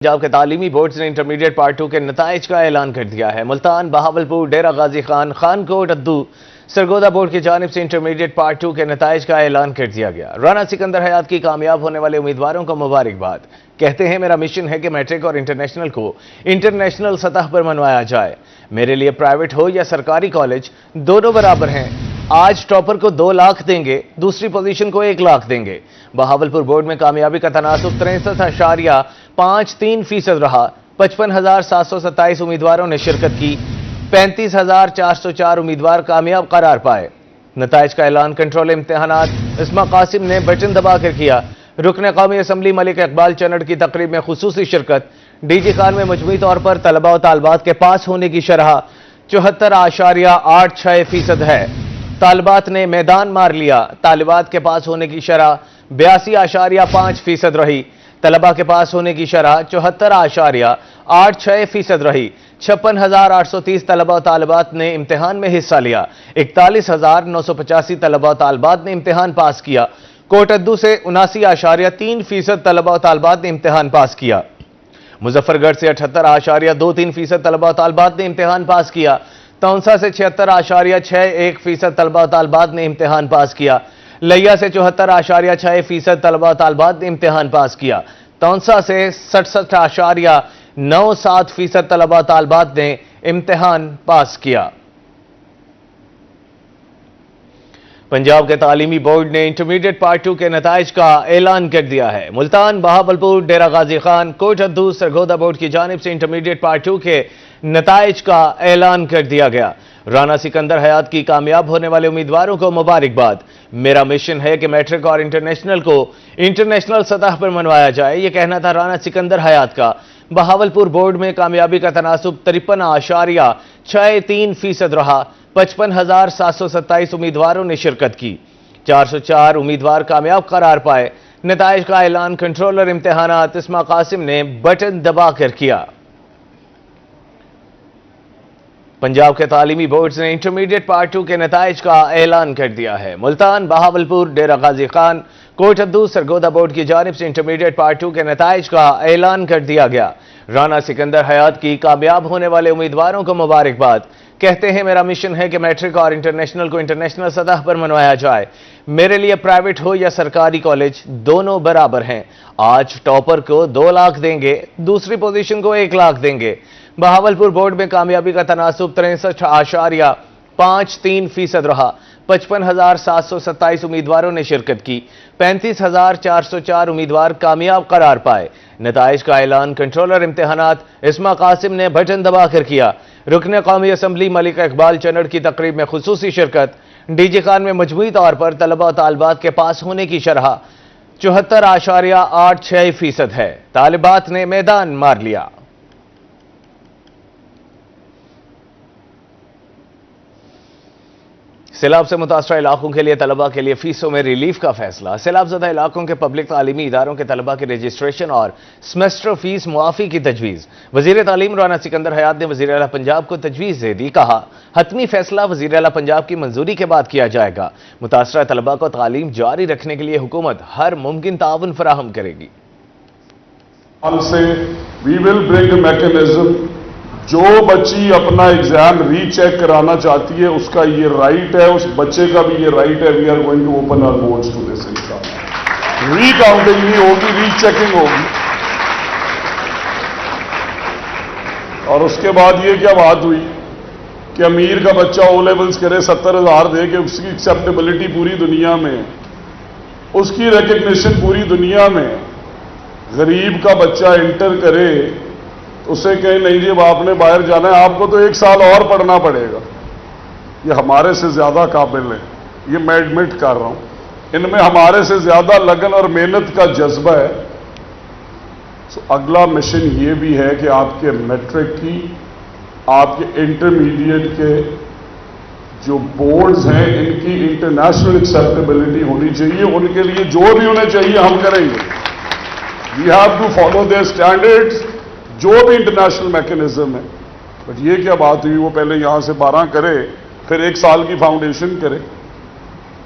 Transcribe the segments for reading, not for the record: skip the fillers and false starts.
پنجاب کے تعلیمی بورڈز نے انٹرمیڈیٹ پارٹ 2 کے نتائج کا اعلان کر دیا ہے۔ ملتان، بہاولپور، ڈیرہ غازی خان، خانکوٹ، ادو، سرگودا بورڈ کی جانب سے انٹرمیڈیٹ پارٹ 2 کے نتائج کا اعلان کر دیا گیا۔ رانا سکندر حیات کی کامیاب ہونے والے امیدواروں کو مبارکباد۔ کہتے ہیں میرا مشن ہے کہ میٹرک اور انٹرنیشنل کو انٹرنیشنل سطح پر منوایا جائے۔ میرے لیے پرائیویٹ ہو یا سرکاری کالج دونوں برابر ہیں۔ آج ٹاپر کو 2 لاکھ دیں گے، دوسری پوزیشن کو 1 لاکھ دیں گے۔ بہاولپور بورڈ میں کامیابی کا تناسب 63.53% رہا۔ 55,727 امیدواروں نے شرکت کی۔ 35,404 امیدوار کامیاب قرار پائے۔ نتائج کا اعلان کنٹرول امتحانات اسما قاسم نے بٹن دبا کر کیا۔ رکن قومی اسمبلی ملک اقبال چنڑ کی تقریب میں خصوصی شرکت۔ ڈی جی خان میں مجموعی طور پر طلبہ و طالبات کے پاس ہونے کی شرح 74.86% ہے۔ طالبات نے میدان مار لیا۔ طالبات کے پاس ہونے کی شرح 82.5% رہی۔ طلبہ کے پاس ہونے کی شرح 74.86% رہی۔ 56,830 طلبہ و طالبات نے امتحان میں حصہ لیا۔ 41,985 طلبہ و طالبات نے امتحان پاس کیا۔ کوٹ ادو سے 79.3% طلبہ و طالبات نے امتحان پاس کیا۔ مظفر گڑھ سے 78.23% طلبہ و طالبات نے امتحان پاس کیا۔ تونسا سے 76.61% طلبہ و طالبات نے امتحان پاس کیا۔ لیا سے 74.6% طلبہ و طالبات نے امتحان پاس کیا۔ تونسا سے 67.97% طلبہ و طالبات نے امتحان پاس کیا۔ پنجاب کے تعلیمی بورڈ نے انٹرمیڈیٹ پارٹ 2 کے نتائج کا اعلان کر دیا ہے۔ ملتان، بہاولپور، ڈیرہ غازی خان، کوٹ ادو، سرگودا بورڈ کی جانب سے انٹرمیڈیٹ پارٹ 2 کے نتائج کا اعلان کر دیا گیا۔ رانا سکندر حیات کی کامیاب ہونے والے امیدواروں کو مبارکباد۔ میرا مشن ہے کہ میٹرک اور انٹرنیشنل کو انٹرنیشنل سطح پر منوایا جائے، یہ کہنا تھا رانا سکندر حیات کا۔ بہاولپور بورڈ میں کامیابی کا تناسب 53.63% رہا۔ 55,727 امیدواروں نے شرکت کی۔ 404 امیدوار کامیاب قرار پائے۔ نتائج کا اعلان کنٹرولر امتحانات اسما قاسم نے بٹن دبا کر کیا۔ پنجاب کے تعلیمی بورڈز نے انٹرمیڈیٹ پارٹ 2 کے نتائج کا اعلان کر دیا ہے۔ ملتان، بہاولپور، ڈیرہ غازی خان، کوٹ ادو، سرگودا بورڈ کی جانب سے انٹرمیڈیٹ پارٹ 2 کے نتائج کا اعلان کر دیا گیا۔ رانا سکندر حیات کی کامیاب ہونے والے امیدواروں کو مبارکباد۔ کہتے ہیں میرا مشن ہے کہ میٹرک اور انٹرنیشنل کو انٹرنیشنل سطح پر منوایا جائے۔ میرے لیے پرائیویٹ ہو یا سرکاری کالج دونوں برابر ہیں۔ آج ٹاپر کو 2 لاکھ دیں گے، دوسری پوزیشن کو 1 لاکھ دیں گے۔ بہاولپور بورڈ میں کامیابی کا تناسب 63.53% رہا۔ 55,727 امیدواروں نے شرکت کی۔ 35,404 امیدوار کامیاب قرار پائے۔ نتائج کا اعلان کنٹرولر امتحانات اسما قاسم نے بٹن دبا کر کیا۔ رکن قومی اسمبلی ملک اقبال چنڑ کی تقریب میں خصوصی شرکت۔ ڈی جی خان میں مجموعی طور پر طلبہ و طالبات کے پاس ہونے کی شرح 74.86% ہے۔ طالبات نے میدان مار لیا۔ سیلاب سے متاثرہ علاقوں کے لیے طلبہ کے لیے فیسوں میں ریلیف کا فیصلہ۔ سیلاب زدہ علاقوں کے پبلک تعلیمی اداروں کے طلبہ کے رجسٹریشن اور سمیسٹر فیس معافی کی تجویز۔ وزیر تعلیم رانا سکندر حیات نے وزیر اعلیٰ پنجاب کو تجویز دے دی۔ کہا حتمی فیصلہ وزیر اعلیٰ پنجاب کی منظوری کے بعد کیا جائے گا۔ متاثرہ طلبہ کو تعلیم جاری رکھنے کے لیے حکومت ہر ممکن تعاون فراہم کرے گی۔ جو بچی اپنا ایگزام ری چیک کرانا چاہتی ہے اس کا یہ رائٹ ہے، اس بچے کا بھی یہ رائٹ ہے۔ We are going to open our boards to this انشاءاللہ۔ ری کاؤنٹنگ نہیں ہوگی، ری چیکنگ ہوگی۔ اور اس کے بعد یہ کیا بات ہوئی کہ امیر کا بچہ او لیولز کرے 70,000 دے کے اس کی ایکسیپٹیبلٹی پوری دنیا میں، اس کی ریکگنیشن پوری دنیا میں، غریب کا بچہ انٹر کرے اسے کہیں نہیں جی اب آپ نے باہر جانا ہے، آپ کو تو 1 سال اور پڑھنا پڑے گا۔ یہ ہمارے سے زیادہ قابل ہے، یہ میں ایڈمٹ کر رہا ہوں۔ ان میں ہمارے سے زیادہ لگن اور محنت کا جذبہ ہے۔ اگلا مشن یہ بھی ہے کہ آپ کے میٹرک کی، آپ کے انٹرمیڈیٹ کے جو بورڈز ہیں ان کی انٹرنیشنل ایکسیپٹیبلٹی ہونی چاہیے۔ ان کے لیے جو بھی انہیں چاہیے ہم کریں گے۔ We have to follow their standards, جو بھی انٹرنیشنل میکنزم ہے۔ بٹ یہ کیا بات ہوئی وہ پہلے یہاں سے 12 کرے پھر 1 سال کی فاؤنڈیشن کرے۔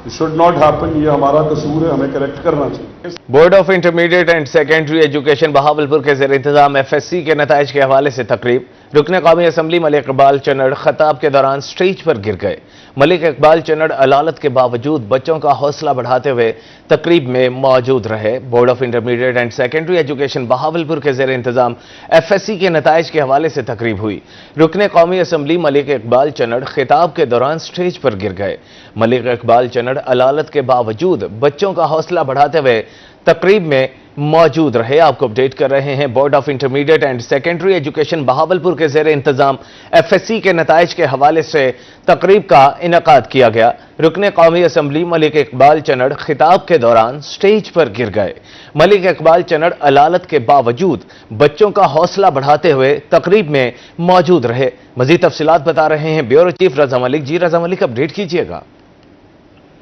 It should not happen، یہ ہمارا قصور ہے، ہمیں کریکٹ کرنا چاہیے۔ Board of intermediate and secondary education Bahawalpur के ज़ेर इंतजाम FSC के नताइज के हवाले से तकरीब। रुकन कौमी असम्बली मलिक इकबाल चन्नड़ खिताब के दौरान स्टेज पर गिर गए। मलिक इकबाल चन्नड़ अलालत के बावजूद बच्चों का हौसला बढ़ाते हुए तकरीब में मौजूद रहे। Board of intermediate and secondary education Bahawalpur के ज़ेर इंतजाम FSC के नताइज के हवाले से तकरीब हुई। रुकन कौमी असम्बली मलिक इकबाल चन्नड़ खिताब के दौरान स्टेज पर गिर गए। मलिक इकबाल चन्नड़ अलालत के बावजूद बच्चों का हौसला बढ़ाते हुए तकरीब में मौजूद रहे। आपको अपडेट कर रहे हैं board of intermediate and secondary education Bahawalpur के ज़ेर इंतजाम FSC के नताइज के हवाले से तकरीब का इनेकाद किया गया। रुकन कौमी असम्बली मलिक इकबाल चन्नड़ खिताब के दौरान स्टेज पर गिर गए। मलिक इकबाल चन्नड़ अलालत के बावजूद बच्चों का हौसला बढ़ाते हुए तकरीब में मौजूद रहे। मजीद तफसीलात बता रहे हैं ब्यूरो चीफ रजा मलिक। जी रजा मलिक, अपडेट कीजिएगा।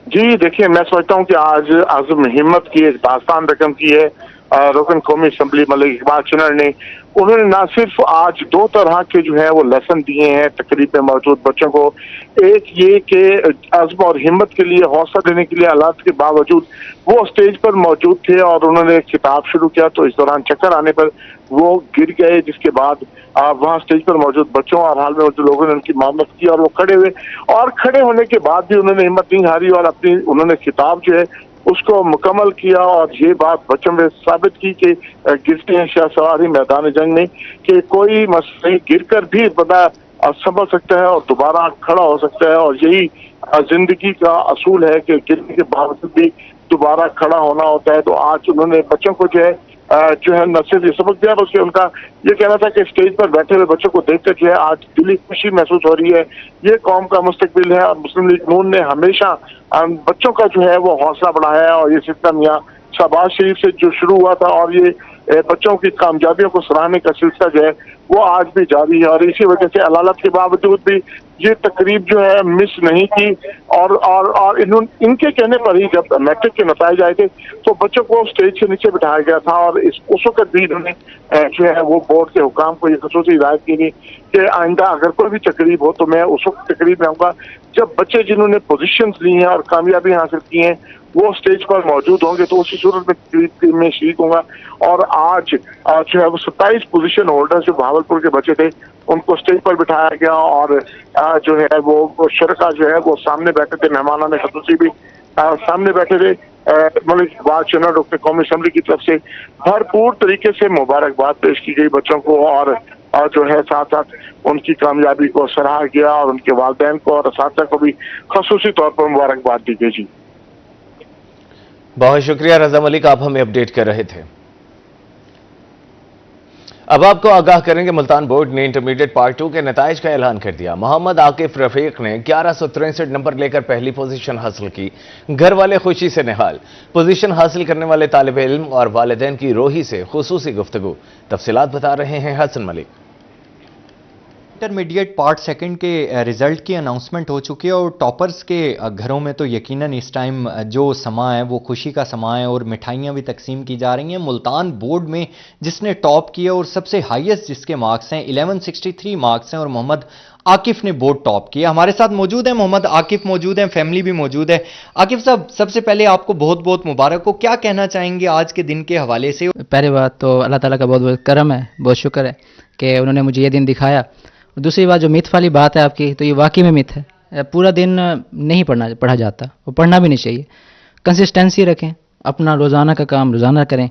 जी देखिए, मैं समझता हूँ कि आज आज़म हिम्मत की एक दास्तान रकम की है रुकन कौमी असम्बली मलिक इकबाल चन्नड़ ने। उन्होंने ना सिर्फ आज दो तरह के जो है वो लेसन दिए हैं तकरीब में मौजूद बच्चों को। एक ये कि अज़्म और हिम्मत के लिए, हौसला देने के लिए हालात के बावजूद वो स्टेज पर मौजूद थे और उन्होंने एक खिताब शुरू किया, तो इस दौरान चक्कर आने पर वो गिर गए, जिसके बाद वहाँ स्टेज पर मौजूद बच्चों और हाल में जो लोगों ने उनकी मदद की और वो खड़े हुए, और खड़े होने के बाद भी उन्होंने हिम्मत नहीं हारी और अपनी उन्होंने खिताब जो है उसको मुकम्मल किया। और ये बात बच्चों में साबित की कि गिरते हैं शाहसवारी मैदान जंग में, कि कोई मसले गिर कर भी बंदा संभल सकता है और दोबारा खड़ा हो सकता है। और यही जिंदगी का असूल है कि गिरने के बावजूद भी दोबारा खड़ा होना होता है। तो आज उन्होंने बच्चों को जो है न सिर्फ ये सबक दिया, बल्कि उनका ये कहना था कि स्टेज पर बैठे हुए बच्चों को देखकर जो है आज दिली खुशी महसूस हो रही है। ये कौम का मुस्तकबिल है और मुस्लिम लीग नून ने हमेशा बच्चों का जो है वो हौसला बढ़ाया है। और ये सिस्टम यहाँ शहबाज शरीफ से जो शुरू हुआ था और ये बच्चों की कामयाबियों को सराहने का सिलसिला जो है वो आज भी जारी है। और इसी वजह से अलालत के बावजूद भी ये तकरीब जो है मिस नहीं की। और इनके कहने पर ही जब मैट्रिक के नतीजे आए थे तो बच्चों को स्टेज से नीचे बिठाया गया था और उस वक्त भी इन्होंने जो है वो बोर्ड के हुकाम को ये खसूसी हिदायत की कि आइंदा अगर कोई भी तकरीब हो तो मैं उस वक्त तकरीब में आऊँगा जब बच्चे जिन्होंने पोजीशंस ली हैं और कामयाबी हासिल की हैं वो स्टेज पर मौजूद होंगे, तो उसी सूरत में तकरीब में शरीक होगा। और आज जो है वो 27 पोजीशन होल्डर्स जो बहावलपुर के बच्चे थे उनको स्टेज पर बिठाया गया और जो है वो शरका जो है वो सामने बैठे थे, मेहमाना में खसूसी भी सामने बैठे थे। मलिक इकबाल चन्नड़ रुकन कौमी असम्बली की तरफ से भरपूर तरीके से मुबारकबाद पेश की गई बच्चों को और जो है साथ साथ उनकी कामयाबी को सराहा गया और उनके वालिदैन को और असातिज़ा को भी खसूसी तौर पर मुबारकबाद दी गई। जी बहुत शुक्रिया रजा मलिक, आप हमें अपडेट कर रहे थे। अब आपको आगाह करेंगे मुल्तान बोर्ड ने इंटरमीडिएट पार्ट 2 के नताइज का ऐलान कर दिया। मोहम्मद आकिफ रफीक ने 1163 नंबर लेकर पहली पोजीशन हासिल की। घर वाले खुशी से निहाल। पोजीशन हासिल करने वाले तालिब इल्म और वालिदैन की रोही से खुसूसी गुफ्तगू। तफसीलात बता रहे हैं Hasan Malik. Intermediate part second के रिजल्ट की अनाउंसमेंट हो चुकी है और टॉपर्स के घरों में तो यकीनन इस टाइम जो समा है वो खुशी का समा है और मिठाइयाँ भी तकसीम की जा रही हैं। मुल्तान बोर्ड में जिसने टॉप किया और सबसे हाईएस्ट जिसके मार्क्स हैं 1163 मार्क्स हैं और मोहम्मद आकिफ ने बोर्ड टॉप किया। हमारे साथ मौजूद है मोहम्मद आकिफ, मौजूद हैं, फैमिली भी मौजूद है। आकिफ साहब, सबसे पहले आपको बहुत बहुत मुबारक हो। क्या कहना चाहेंगे आज के दिन के हवाले से? पहली बात तो अल्लाह ताला का बहुत बहुत करम है, बहुत शुक्र है कि उन्होंने मुझे ये दिन दिखाया। दूसरी बात जो मिथ वाली बात है आपकी, तो ये वाकई में मिथ है। पूरा दिन नहीं पढ़ा जाता, वो पढ़ना भी नहीं चाहिए। कंसिस्टेंसी रखें, अपना रोज़ाना का काम रोज़ाना करें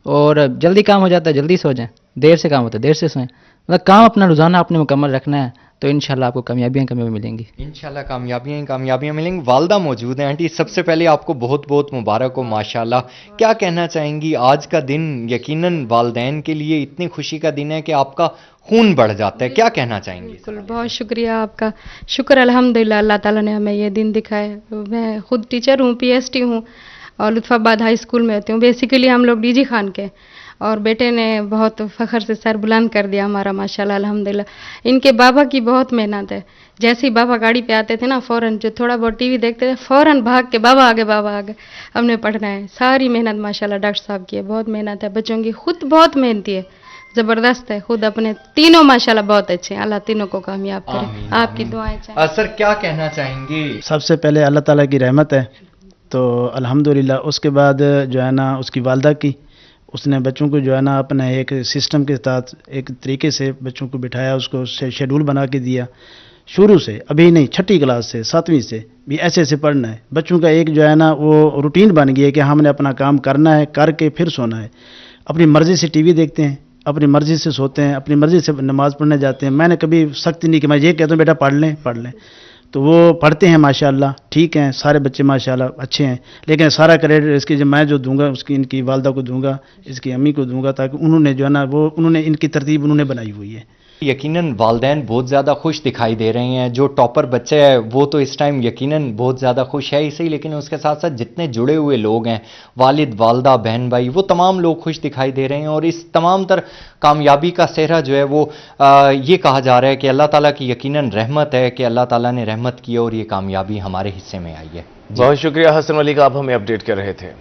और जल्दी काम हो जाता है जल्दी सो जाएं, देर से काम होता है देर से सोएं। मतलब काम अपना रोज़ाना आपने मुकम्मल रखना है तो इंशाल्लाह आपको कामयाबियाँ मिलेंगी। इंशाल्लाह कामयाबियाँ मिलेंगी। वालदा मौजूद हैं। आंटी, सबसे पहले आपको बहुत बहुत मुबारक हो माशाल्लाह। क्या कहना चाहेंगी? आज का दिन यकीनन वालिदैन के लिए इतनी खुशी का दिन है कि आपका खून बढ़ जाता है। क्या कहना चाहेंगी? बिल्कुल, बहुत शुक्रिया आपका। शुक्र अल्हम्दुलिल्लाह अल्लाह ताला ने हमें ये दिन दिखाया। मैं खुद टीचर हूँ, PhD हूँ और लुत्फाबाद हाई स्कूल में होती हूँ। बेसिकली हम लोग DG खान के, और बेटे ने बहुत फ़ख्र से सर बुलंद कर दिया हमारा माशाल्लाह अल्हम्दुलिल्लाह। इनके बाबा की बहुत मेहनत है। जैसे ही बाबा गाड़ी पे आते थे ना, फ़ौरन जो थोड़ा बहुत TV देखते थे फ़ौरन भाग के बाबा आगे हमने पढ़ना है। सारी मेहनत माशाल्लाह डॉक्टर साहब की है, बहुत मेहनत है बच्चों की। खुद बहुत मेहनती है, ज़बरदस्त है। खुद अपने तीनों माशाल्लाह बहुत अच्छे हैं। अल्लाह तीनों को कामयाब करे। आपकी दुआएं चाहिए। सर, क्या कहना चाहेंगे? सबसे पहले अल्लाह ताला की रहमत है تو الحمدللہ اس کے بعد جو ہے نا اس کی والدہ کی، اس نے بچوں کو جو ہے نا اپنا ایک سسٹم کے تحت ایک طریقے سے بچوں کو بٹھایا، اس کو شیڈول بنا کے دیا شروع سے، ابھی نہیں 6ٹھی کلاس سے 7ویں سے بھی ایسے پڑھنا ہے بچوں کا، ایک جو ہے نا وہ روٹین بن گیا ہے کہ ہم نے اپنا کام کرنا ہے، کر کے پھر سونا ہے، اپنی مرضی سے ٹی وی دیکھتے ہیں، اپنی مرضی سے سوتے ہیں، اپنی مرضی سے نماز پڑھنے جاتے ہیں، میں نے کبھی سختی نہیں کہ میں یہ کہتا ہوں بیٹا پڑھ لیں، تو وہ پڑھتے ہیں ماشاءاللہ، ٹھیک ہیں سارے بچے ماشاءاللہ اچھے ہیں، لیکن سارا کریڈٹ اس کی جو میں جو دوں گا اس کی ان کی والدہ کو دوں گا، اس کی امی کو دوں گا، تاکہ انہوں نے جو ہے نا وہ انہوں نے ان کی ترتیب انہوں نے بنائی ہوئی ہے۔ یقیناً والدین بہت زیادہ خوش دکھائی دے رہے ہیں، جو ٹاپر بچہ ہے وہ تو اس ٹائم یقیناً بہت زیادہ خوش ہے ہی، لیکن اس کے ساتھ ساتھ جتنے جڑے ہوئے لوگ ہیں، والد والدہ بہن بھائی، وہ تمام لوگ خوش دکھائی دے رہے ہیں، اور اس تمام تر کامیابی کا سہرا جو ہے وہ یہ کہا جا رہا ہے کہ اللہ تعالیٰ کی یقیناً رحمت ہے، کہ اللہ تعالیٰ نے رحمت کی اور یہ کامیابی ہمارے حصے میں آئی ہے۔ بہت شکریہ حسن ملک، آپ ہمیں اپڈیٹ کر رہے تھے۔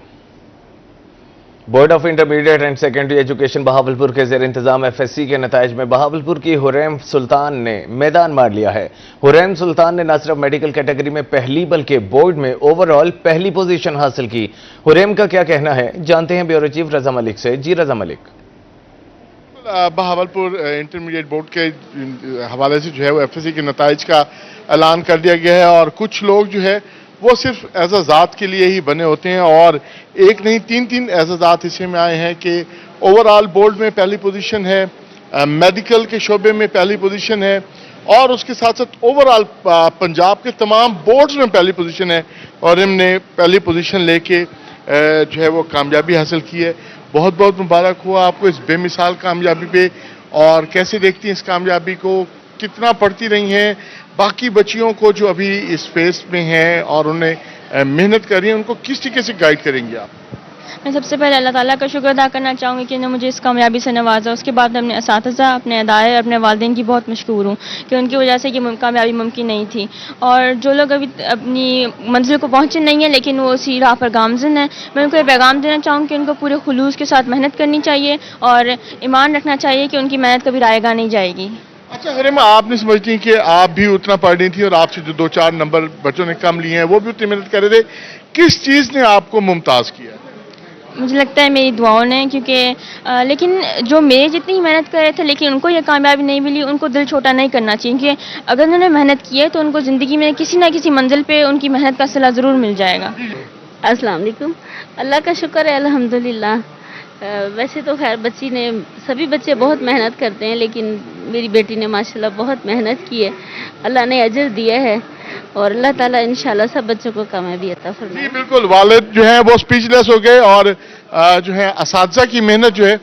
Board of intermediate and secondary education Bahawalpur کے زیر انتظام FSC کے نتائج میں بہاولپور کی حریم سلطان نے میدان مار لیا ہے۔ حریم سلطان نے نہ صرف میڈیکل کیٹیگری میں پہلی بلکہ بورڈ میں اوور آل پہلی پوزیشن حاصل کی۔ حریم کا کیا کہنا ہے، جانتے ہیں بیورو چیف رضا ملک سے۔ جی رضا ملک۔ بہاولپور انٹرمیڈیٹ بورڈ کے حوالے سے جو ہے وہ FSC کے نتائج کا اعلان کر دیا گیا ہے، اور کچھ لوگ جو ہے وہ صرف اعزازات کے لیے ہی بنے ہوتے ہیں، اور ایک نہیں تین اعزازات حصے میں آئے ہیں کہ اوور آل بورڈ میں پہلی پوزیشن ہے، میڈیکل کے شعبے میں پہلی پوزیشن ہے، اور اس کے ساتھ ساتھ اوور آل پنجاب کے تمام بورڈز میں پہلی پوزیشن ہے، اور ہم نے پہلی پوزیشن لے کے جو ہے وہ کامیابی حاصل کی ہے۔ بہت بہت مبارک ہوا آپ کو اس بے مثال کامیابی پہ، اور کیسے دیکھتی ہیں اس کامیابی کو، کتنا پڑھتی رہی ہیں باقی بچیوں کو جو ابھی اس فیس میں ہیں اور انہیں محنت کر رہی ہیں، ان کو کس طریقے سے گائیڈ کریں گے آپ؟ میں سب سے پہلے اللہ تعالیٰ کا شکر ادا کرنا چاہوں گی کہ انہوں نے مجھے اس کامیابی سے نوازا۔ اس کے بعد اپنے اساتذہ، اپنے ادارے اور اپنے والدین کی بہت مشکور ہوں کہ ان کی وجہ سے یہ کامیابی ممکن نہیں تھی، اور جو لوگ ابھی اپنی منزل کو پہنچے نہیں ہیں لیکن وہ اسی راہ پر گامزن ہیں، میں ان کو یہ پیغام دینا چاہوں گی کہ ان کو پورے خلوص کے ساتھ محنت کرنی چاہیے اور ایمان رکھنا چاہیے کہ ان کی محنت کبھی رائے گاہ نہیں جائے گی۔ اچھا حریم، آپ نے سمجھتی ہیں کہ آپ بھی اتنا پڑھ رہی تھی اور آپ سے جو 2-4 نمبر بچوں نے کم لیے ہیں وہ بھی اتنی محنت کر رہے تھے، کس چیز نے آپ کو ممتاز کیا؟ مجھے لگتا ہے میری دعاؤں نے، کیونکہ لیکن جو میرے جتنی ہی محنت کر رہے تھے لیکن ان کو یہ کامیابی نہیں ملی، ان کو دل چھوٹا نہیں کرنا چاہیے، کیونکہ اگر انہوں نے محنت کی ہے تو ان کو زندگی میں کسی نہ کسی منزل پہ ان کی محنت کا صلہ ضرور مل جائے گا۔ السلام علیکم، اللہ کا شکر ہے الحمدللہ۔ ویسے تو خیر بچی نے، سبھی بچے بہت محنت کرتے ہیں، لیکن میری بیٹی نے ماشاءاللہ بہت محنت کی ہے، اللہ نے اجر دیا ہے، اور اللہ تعالیٰ انشاءاللہ سب بچوں کو کامیابی عطا فرمائے۔ جی بالکل، والد جو ہیں وہ سپیچ لیس ہو گئے، اور جو ہے اساتذہ کی محنت جو ہے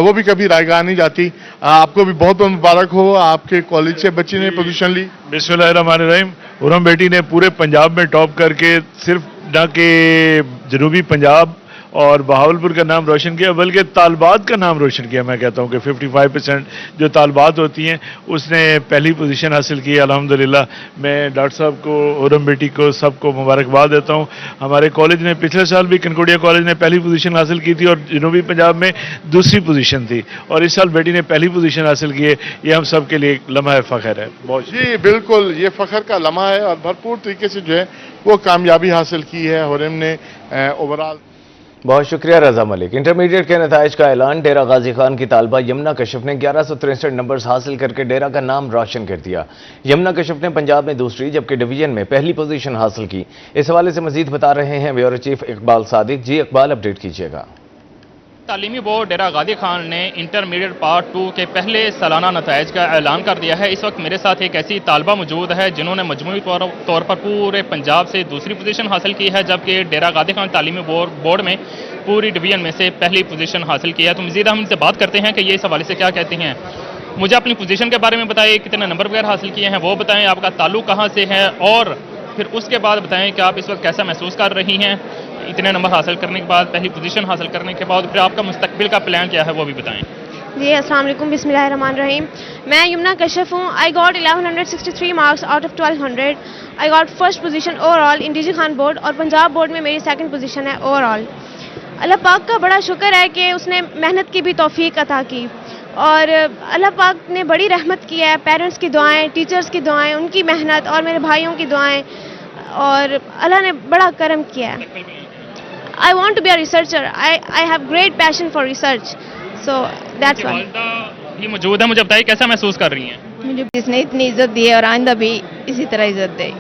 وہ بھی کبھی رائے گاہ نہیں جاتی۔ آپ کو بھی بہت بہت مبارک ہو، آپ کے کالج سے بچی نے پوزیشن لی۔ بسم اللہ الرحمن الرحیم۔ حرم بیٹی نے پورے پنجاب میں ٹاپ کر کے صرف نہ کہ جنوبی پنجاب اور بہاولپور کا نام روشن کیا بلکہ طالبات کا نام روشن کیا۔ میں کہتا ہوں کہ 55% جو طالبات ہوتی ہیں اس نے پہلی پوزیشن حاصل کی۔ الحمدللہ میں ڈاکٹر صاحب کو، حرم بیٹی کو، سب کو مبارکباد دیتا ہوں۔ ہمارے کالج نے پچھلے سال بھی کنکوڈیا کالج نے پہلی پوزیشن حاصل کی تھی اور جنوبی پنجاب میں دوسری پوزیشن تھی، اور اس سال بیٹی نے پہلی پوزیشن حاصل کی ہے۔ یہ ہم سب کے لیے ایک لمحہ فخر ہے۔ بہت جی بالکل، یہ فخر کا لمحہ ہے، اور بھرپور طریقے سے جو ہے وہ کامیابی حاصل کی ہے حرم نے اوور آل۔ بہت شکریہ رضا ملک۔ انٹرمیڈیٹ کے نتائج کا اعلان، ڈیرہ غازی خان کی طالبہ یمنا کشف نے 1163 نمبرز حاصل کر کے ڈیرہ کا نام روشن کر دیا۔ یمنا کشف نے پنجاب میں دوسری جبکہ ڈویژن میں پہلی پوزیشن حاصل کی۔ اس حوالے سے مزید بتا رہے ہیں بیورو چیف اقبال صادق۔ جی اقبال، اپڈیٹ کیجیے گا۔ تعلیمی بورڈ ڈیرہ غازی خان نے انٹرمیڈیٹ پارٹ 2 کے پہلے سالانہ نتائج کا اعلان کر دیا ہے۔ اس وقت میرے ساتھ ایک ایسی طالبہ موجود ہے جنہوں نے مجموعی طور پر پورے پنجاب سے دوسری پوزیشن حاصل کی ہے، جبکہ ڈیرہ غازی خان تعلیمی بورڈ میں پوری ڈویژن میں سے پہلی پوزیشن حاصل کی ہے۔ تو مزید ہم ان سے بات کرتے ہیں کہ یہ اس حوالے سے کیا کہتے ہیں۔ مجھے اپنی پوزیشن کے بارے میں بتائیں، کتنے نمبر وغیرہ حاصل کیے ہیں وہ بتائیں، آپ کا تعلق کہاں سے ہے، اور پھر اس کے بعد بتائیں کہ آپ اس وقت کیسا محسوس کر رہی ہیں اتنے نمبر حاصل کرنے کے بعد، پہلی پوزیشن حاصل کرنے کے بعد، پھر آپ کا مستقبل کا پلان کیا ہے وہ بھی بتائیں۔ جی السلام علیکم، بسم اللہ الرحمن الرحیم۔ میں یمنا کشف ہوں۔ I got 1163 marks out of 1200۔ I got first position overall in D G Khan board, اور پنجاب بورڈ میں میری سیکنڈ پوزیشن ہے اوور آل۔ اللہ پاک کا بڑا شکر ہے کہ اس نے محنت کی بھی توفیق عطا کی، اور اللہ پاک نے بڑی رحمت کی ہے۔ پیرنٹس کی دعائیں، ٹیچرز کی دعائیں، ان کی محنت اور میرے بھائیوں کی دعائیں، اور اللہ نے بڑا کرم کیا ہے. I want to be a researcher. I have great passion for research. So that's why. والدہ بھی موجود ہے, مجھے بتائیے کیسا محسوس کر رہی ہیں؟ مجھے جس نے اتنی عزت دی ہے اور آئندہ بھی اسی طرح عزت دے.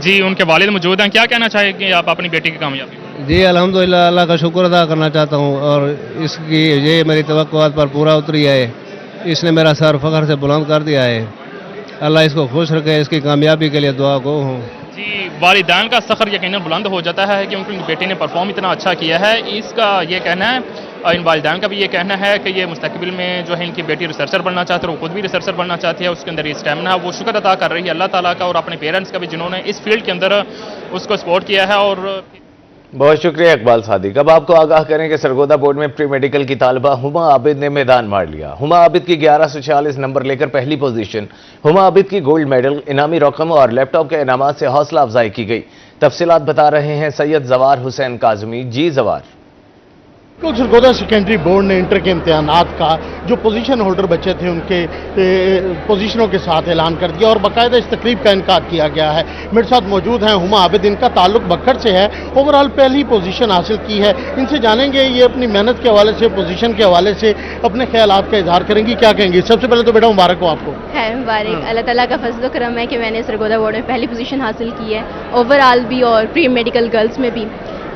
جی ان کے والد موجود ہیں, کیا کہنا چاہیں گے آپ اپنی بیٹی کی کامیابی؟ جی الحمدللہ اللہ کا شکر ادا کرنا چاہتا ہوں, اور اس کی یہ میری توقعات پر پورا اتری ہے. اس نے میرا سر فخر سے بلند کر دیا ہے. اللہ اس کو خوش رکھے, اس کی کامیابی کے لیے دعا گو ہوں. جی والدین کا سفر یقیناً بلند ہو جاتا ہے کہ ان کی بیٹی نے پرفارم اتنا اچھا کیا ہے. اس کا یہ کہنا ہے, ان والدین کا بھی یہ کہنا ہے کہ یہ مستقبل میں جو ہے ان کی بیٹی ریسرچر بننا چاہتے ہیں, وہ خود بھی ریسرچر بننا چاہتی ہے, اس کے اندر یہ اسٹیمنا ہے. وہ شکر ادا کر رہی ہے اللہ تعالیٰ کا اور اپنے پیرنٹس کا بھی جنہوں نے اس فیلڈ کے اندر اس کو سپورٹ کیا ہے. اور بہت شکریہ اقبال صادق. اب آپ کو آگاہ کریں کہ سرگودا بورڈ میں پری میڈیکل کی طالبہ ہما عابد نے میدان مار لیا. ہما عابد کی 1146 نمبر لے کر پہلی پوزیشن. ہما عابد کی گولڈ میڈل, انعامی رقم اور لیپ ٹاپ کے انعامات سے حوصلہ افزائی کی گئی. تفصیلات بتا رہے ہیں سید زوار حسین کاظمی. جی زوار. سرگودا سیکنڈری بورڈ نے انٹر کے امتحانات کا جو پوزیشن ہولڈر بچے تھے ان کے پوزیشنوں کے ساتھ اعلان کر دیا اور باقاعدہ اس تقریب کا انعقاد کیا گیا ہے. میرے ساتھ موجود ہیں ہما عابد, ان کا تعلق بکھر سے ہے, اوورآل پہلی پوزیشن حاصل کی ہے. ان سے جانیں گے یہ اپنی محنت کے حوالے سے, پوزیشن کے حوالے سے اپنے خیالات کا اظہار کریں گی. کیا کہیں گی؟ سب سے پہلے تو بیٹا مبارک ہو آپ کو. خیر مبارک. اللہ تعالیٰ کا فضل و کرم ہے کہ میں نے سرگودا بورڈ میں پہلی پوزیشن حاصل کی ہے, اوورآل بھی اور پری میڈیکل گرلس میں بھی.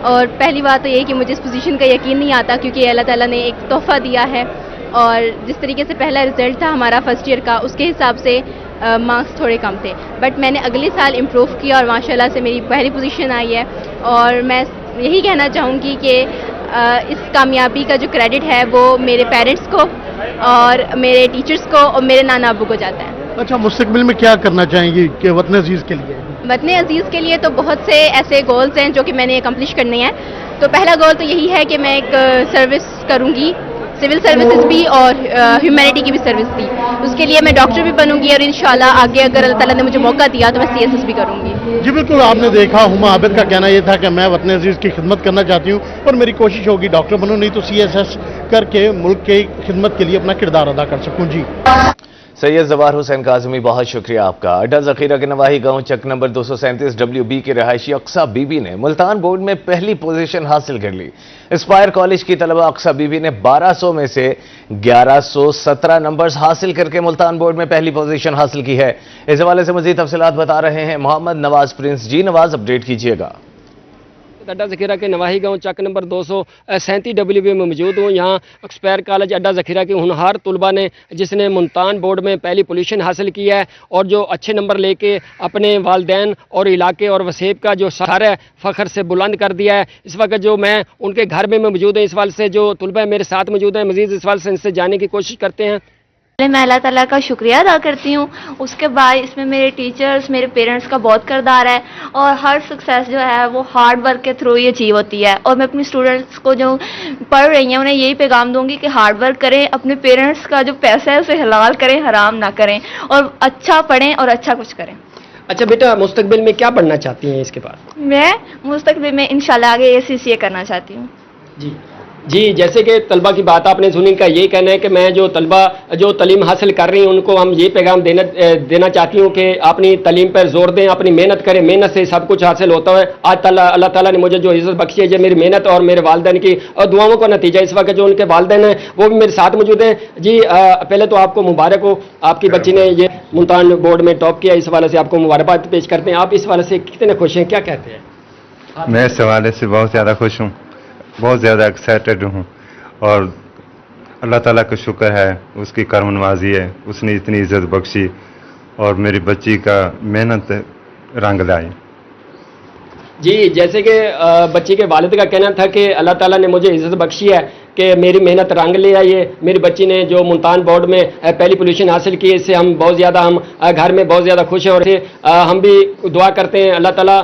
اور پہلی بات تو یہ کہ مجھے اس پوزیشن کا یقین نہیں آتا کیونکہ اللہ تعالیٰ نے ایک تحفہ دیا ہے, اور جس طریقے سے پہلا رزلٹ تھا ہمارا فرسٹ ایئر کا اس کے حساب سے مارکس تھوڑے کم تھے, بٹ میں نے اگلے سال امپروو کیا اور ماشاءاللہ سے میری پہلی پوزیشن آئی ہے. اور میں یہی کہنا چاہوں گی کہ اس کامیابی کا جو کریڈٹ ہے وہ میرے پیرنٹس کو اور میرے ٹیچرز کو اور میرے نانا ابو کو جاتا ہے. اچھا, مستقبل میں کیا کرنا چاہیں گی کہ وطن عزیز کے لیے؟ وطن عزیز کے لیے تو بہت سے ایسے گولز ہیں جو کہ میں نے اکمپلش کرنے ہیں. تو پہلا گول تو یہی ہے کہ میں ایک سروس کروں گی, سول سروسز بھی اور ہیومینٹی کی بھی سروس بھی. اس کے لیے میں ڈاکٹر بھی بنوں گی اور انشاءاللہ آگے اگر اللہ تعالیٰ نے مجھے موقع دیا تو میں CSS بھی کروں گی. جی بالکل, آپ نے دیکھا ہما عابد کا کہنا یہ تھا کہ میں وطن عزیز کی خدمت کرنا چاہتی ہوں اور میری کوشش ہوگی ڈاکٹر بنوں, نہیں تو CSS کر کے ملک کی خدمت کے لیے اپنا کردار ادا کر سکوں. جی سید زوار حسین کاظمی, بہت شکریہ آپ کا. اڈا ذخیرہ کے نواحی گاؤں چک نمبر 237 WB کے رہائشی اقصیٰ بی بی نے ملتان بورڈ میں پہلی پوزیشن حاصل کر لی. اسپائر کالج کی طلبہ اقصیٰ بی بی نے 1200 میں سے 1117 نمبرز حاصل کر کے ملتان بورڈ میں پہلی پوزیشن حاصل کی ہے. اس حوالے سے مزید تفصیلات بتا رہے ہیں محمد نواز پرنس. جی نواز, اپڈیٹ کیجیے گا. اڈا ذخیرہ کے نواحی گاؤں چک نمبر 237 WB میں موجود ہوں. یہاں ایکسپائر کالج اڈا ذخیرہ کے ہونہار طلبہ نے جس نے ملتان بورڈ میں پہلی پوزیشن حاصل کی ہے اور جو اچھے نمبر لے کے اپنے والدین اور علاقے اور وسیب کا جو سارا فخر سے بلند کر دیا ہے. اس وقت جو میں ان کے گھر میں موجود ہیں, اس حوالے سے جو طلبہ میرے ساتھ موجود ہیں, مزید اس حوالے سے ان سے جاننے کی کوشش کرتے ہیں. میں اللہ تعالیٰ کا شکریہ ادا کرتی ہوں. اس کے بعد اس میں میرے ٹیچرز, میرے پیرنٹس کا بہت کردار ہے, اور ہر سکسیس جو ہے وہ ہارڈ ورک کے تھرو ہی اچیو ہوتی ہے. اور میں اپنی اسٹوڈنٹس کو جو پڑھ رہی ہیں انہیں یہی پیغام دوں گی کہ ہارڈ ورک کریں, اپنے پیرنٹس کا جو پیسہ ہے اسے حلال کریں, حرام نہ کریں, اور اچھا پڑھیں اور اچھا کچھ کریں. اچھا بیٹا, مستقبل میں کیا پڑھنا چاہتی ہیں اس کے بعد؟ میں مستقبل میں انشاءاللہ آگے ACCA کرنا چاہتی ہوں. جی جیسے کہ طلبہ کی بات آپ نے سنی, کا یہ کہنا ہے کہ میں جو طلبہ جو تعلیم حاصل کر رہی ہیں ان کو ہم یہ پیغام دینا چاہتی ہوں کہ اپنی تعلیم پر زور دیں, اپنی محنت کریں. محنت سے سب کچھ حاصل ہوتا ہے. آج اللہ تعالیٰ نے مجھے جو عزت بخشی ہے یہ میری محنت اور میرے والدین کی اور دعاؤں کا نتیجہ. اس وقت جو ان کے والدین ہیں وہ بھی میرے ساتھ موجود ہیں. جی پہلے تو آپ کو مبارک ہو, آپ کی بچی نے یہ ملتان بورڈ میں ٹاپ کیا, اس حوالے سے آپ کو مبارکباد پیش کرتے ہیں. آپ اس حوالے سے کتنے خوش ہیں, کیا کہتے ہیں؟ میں اس حوالے سے بہت زیادہ خوش ہوں, بہت زیادہ ایکسائٹیڈ ہوں, اور اللہ تعالیٰ کا شکر ہے, اس کی کرم نوازی ہے, اس نے اتنی عزت بخشی اور میری بچی کا محنت رنگ لائی. جی جیسے کہ بچی کے والد کا کہنا تھا کہ اللہ تعالیٰ نے مجھے عزت بخشی ہے کہ میری محنت رنگ لے آئی ہے. میری بچی نے جو ملتان بورڈ میں پہلی پوزیشن حاصل کی, اس سے ہم بہت زیادہ ہم گھر میں بہت زیادہ خوش ہیں اور ہم بھی دعا کرتے ہیں اللہ تعالیٰ.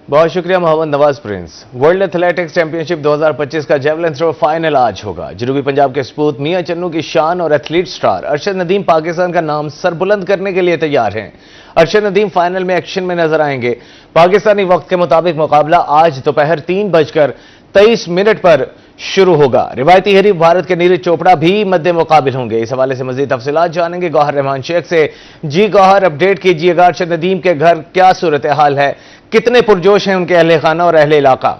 بہت شکریہ محمد نواز پرنس. ورلڈ ایتھلیٹکس چیمپئن شپ 2025 کا جیولن تھرو فائنل آج ہوگا. جنوبی پنجاب کے سپوت میاں چنو کی شان اور ایتھلیٹ سٹار ارشد ندیم پاکستان کا نام سر بلند کرنے کے لیے تیار ہیں. ارشد ندیم فائنل میں ایکشن میں نظر آئیں گے. پاکستانی وقت کے مطابق مقابلہ آج دوپہر 3:23 پر शुरू होगा। रिवायती हरीफ भारत के नीरज चोपड़ा भी मद्दे मुकाबिल होंगे। इस हवाले से मजीद तफसीलात जानेंगे गौहर रहमान शेख से। जी गौहर, अपडेट कीजिएगा, अरशद नदीम के घर क्या सूरत हाल है, कितने पुरजोश हैं उनके अहले खाना और अहले इलाका?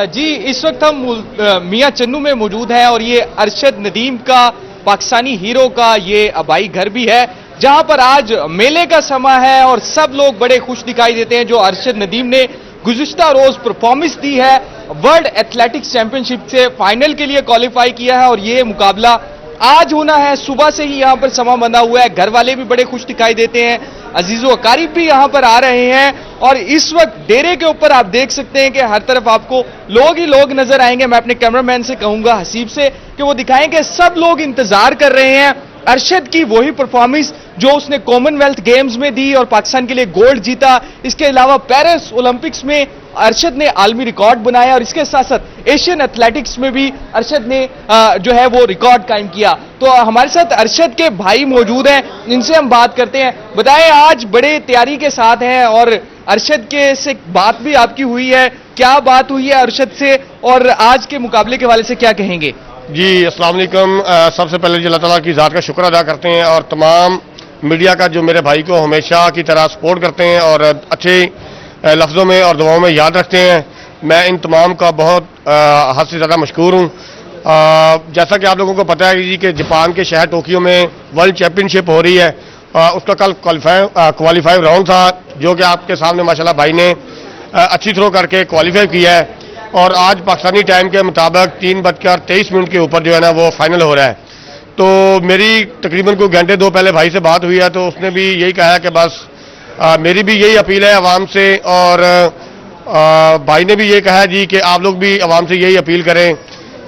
जी, इस वक्त हम मियां चन्नू में मौजूद हैं और ये अरशद नदीम का, पाकिस्तानी हीरो का ये आबाई घर भी है, जहां पर आज मेले का समय है और सब लोग बड़े खुश दिखाई देते हैं। जो अरशद नदीम ने गुज़िश्ता रोज परफॉर्मेंस दी है, वर्ल्ड एथलेटिक्स चैंपियनशिप से फाइनल के लिए क्वालिफाई किया है और ये मुकाबला आज होना है। सुबह से ही यहाँ पर समा बंधा हुआ है, घर वाले भी बड़े खुश दिखाई देते हैं, अजीजो अकारीब भी यहाँ पर आ रहे हैं और इस वक्त डेरे के ऊपर आप देख सकते हैं कि हर तरफ आपको लोग ही लोग नजर आएंगे। मैं अपने कैमरामैन से कहूंगा, हसीब से, कि वो दिखाएं कि सब लोग इंतजार कर रहे हैं अरशद की वही परफॉर्मेंस जो उसने कॉमनवेल्थ गेम्स में दी और पाकिस्तान के लिए गोल्ड जीता। इसके अलावा पेरिस ओलंपिक्स में अरशद ने आलमी रिकॉर्ड बनाया और इसके साथ साथ एशियन एथलेटिक्स में भी अरशद ने जो है वो रिकॉर्ड कायम किया। तो हमारे साथ अरशद के भाई मौजूद हैं, इनसे हम बात करते हैं। बताएं, आज बड़े तैयारी के साथ हैं और अरशद के से बात भी आपकी हुई है, क्या बात हुई है अरशद से और आज के मुकाबले के हवाले से क्या कहेंगे? जी, अस्सलाम वालेकुम। सबसे पहले जी अल्लाह ताला की ज़ात का शुक्र अदा करते हैं और तमाम मीडिया का जो मेरे भाई को हमेशा की तरह सपोर्ट करते हैं और अच्छे लफ्ज़ों में और दुआओं में याद रखते हैं। मैं इन तमाम का बहुत हद से ज़्यादा मशकूर हूँ। जैसा कि आप लोगों को पता है जी कि जापान के शहर टोक्यो में वर्ल्ड चैंपियनशिप हो रही है, उसका कल क्वालिफाई राउंड था जो कि आपके सामने माशाल्लाह भाई ने अच्छी थ्रो करके क्वालिफाई किया है और आज पाकिस्तानी टाइम के मुताबिक 3:23 के ऊपर जो है ना वो फाइनल हो रहा है। तो मेरी तकरीबन कोई घंटे दो पहले भाई से बात हुई है तो उसने भी यही कहा कि बस मेरी भी यही अपील है आवाम से और भाई ने भी ये कहा जी कि आप लोग भी आवाम से यही अपील करें